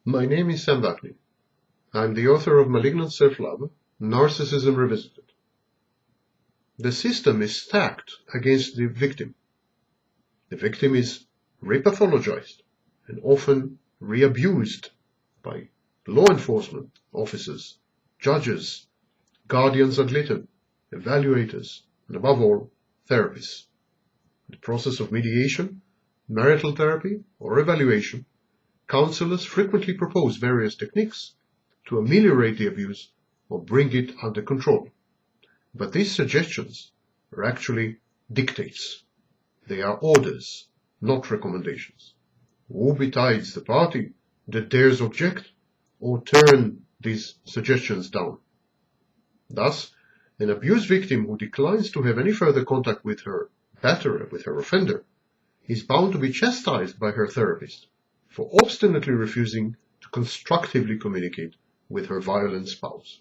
My name is Sam Buckley. I'm the author of Malignant Self-Love, Narcissism Revisited. The system is stacked against the victim. The victim is repathologized and often re-abused by law enforcement officers, judges, guardians ad litem, evaluators, and above all, therapists. In the process of mediation, marital therapy, or evaluation, counselors frequently propose various techniques to ameliorate the abuse or bring it under control. But these suggestions are actually dictates. They are orders, not recommendations. Woe betides the party that dares object or turn these suggestions down. Thus, an abuse victim who declines to have any further contact with her batterer, with her offender, is bound to be chastised by her therapist for obstinately refusing to constructively communicate with her violent spouse.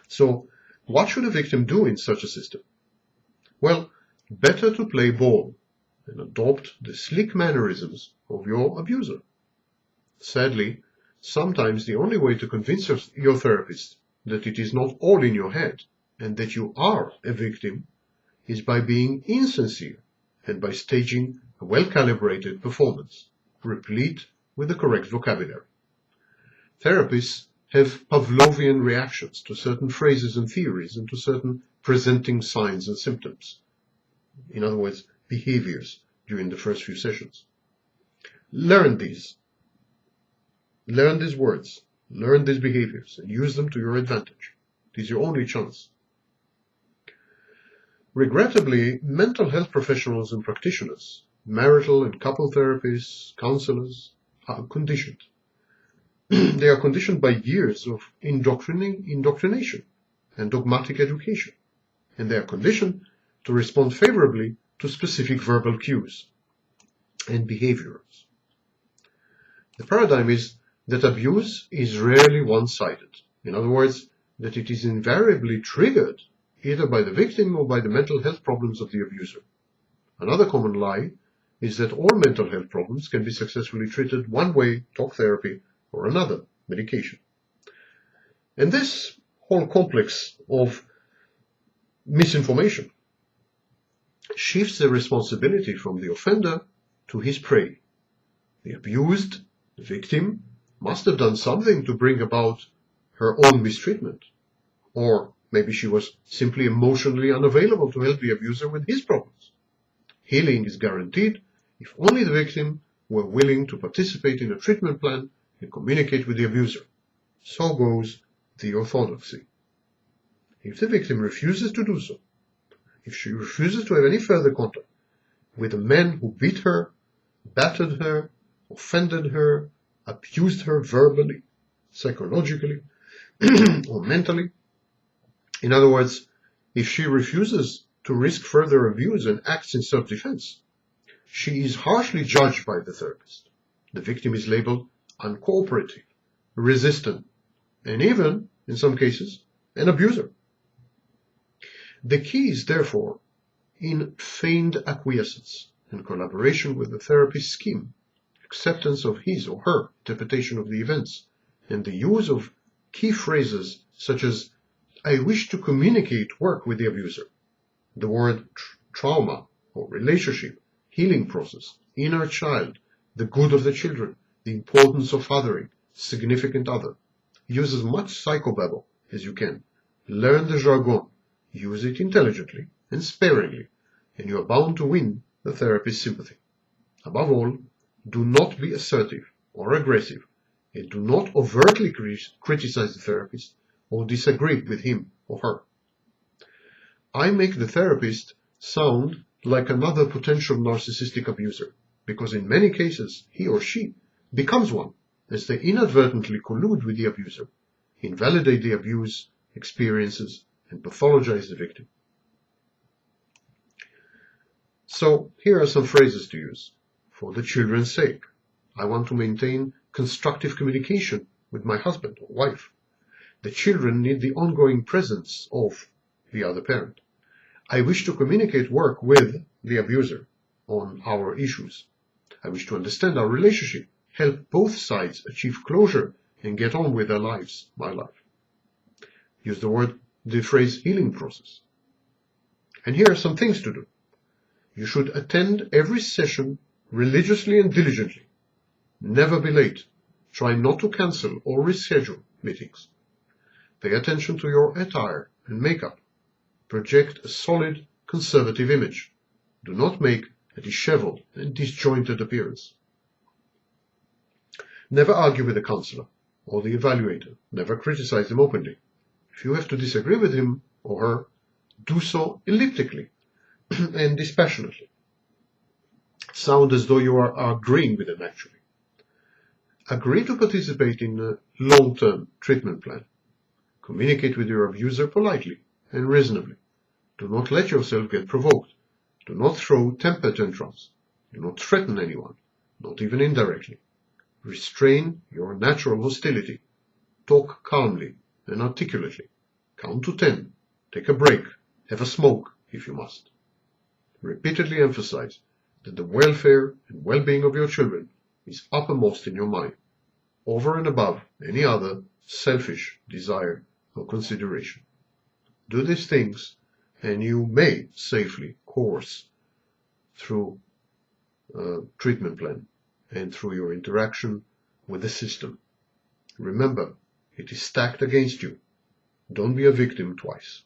So, what should a victim do in such a system? Well, better to play ball and adopt the slick mannerisms of your abuser. Sadly, sometimes the only way to convince your therapist that it is not all in your head and that you are a victim is by being insincere and by staging a well-calibrated performance, replete with the correct vocabulary. Therapists have Pavlovian reactions to certain phrases and theories and to certain presenting signs and symptoms. In other words, behaviors during the first few sessions. Learn these words, learn these behaviors, and use them to your advantage. It is your only chance. Regrettably, mental health professionals and practitioners, marital and couple therapists, counselors, are conditioned. They are conditioned by years of indoctrination and dogmatic education, and they are conditioned to respond favorably to specific verbal cues and behaviors. The paradigm is that abuse is rarely one-sided. In other words, that it is invariably triggered either by the victim or by the mental health problems of the abuser. Another common lie is that all mental health problems can be successfully treated one way, talk therapy, or another, medication. And this whole complex of misinformation shifts the responsibility from the offender to his prey. The abused, the victim, must have done something to bring about her own mistreatment. Or maybe she was simply emotionally unavailable to help the abuser with his problems. Healing is guaranteed if only the victim were willing to participate in a treatment plan and communicate with the abuser. So goes the orthodoxy. If the victim refuses to do so, if she refuses to have any further contact with a man who beat her, battered her, offended her, abused her verbally, psychologically, or mentally, in other words, if she refuses to risk further abuse and acts in self-defense, she is harshly judged by the therapist. The victim is labeled uncooperative, resistant, and even, in some cases, an abuser. The key is therefore in feigned acquiescence and collaboration with the therapist's scheme, acceptance of his or her interpretation of the events, and the use of key phrases such as "I wish to communicate work with the abuser," the word trauma or relationship, healing process, inner child, the good of the children, the importance of fathering, significant other. Use as much psychobabble as you can. Learn the jargon. Use it intelligently and sparingly, and you are bound to win the therapist's sympathy. Above all, do not be assertive or aggressive, and do not overtly criticize the therapist or disagree with him or her. I make the therapist sound like another potential narcissistic abuser, because in many cases he or she becomes one as they inadvertently collude with the abuser, invalidate the abuse experiences, and pathologize the victim. So here are some phrases to use. For the children's sake, I want to maintain constructive communication with my husband or wife. The children need the ongoing presence of the other parent. I wish to communicate work with the abuser on our issues. I wish to understand our relationship help both sides achieve closure and get on with their lives, my life. Use the phrase healing process. And here are some things to do. You should attend every session religiously and diligently. Never be late. Try not to cancel or reschedule meetings. Pay attention to your attire and makeup. Project a solid, conservative image. Do not make a disheveled and disjointed appearance. Never argue with the counselor or the evaluator. Never criticize them openly. If you have to disagree with him or her, do so elliptically and dispassionately. Sound as though you are agreeing with them, actually. Agree to participate in a long-term treatment plan. Communicate with your abuser politely and reasonably. Do not let yourself get provoked. Do not throw temper tantrums. Do not threaten anyone, not even indirectly. Restrain your natural hostility. Talk calmly and articulately. Count to 10. Take a break. Have a smoke if you must. Repeatedly emphasize that the welfare and well-being of your children is uppermost in your mind, over and above any other selfish desire or consideration. Do these things, and you may safely course through a treatment plan and through your interaction with the system. Remember, it is stacked against you. Don't be a victim twice.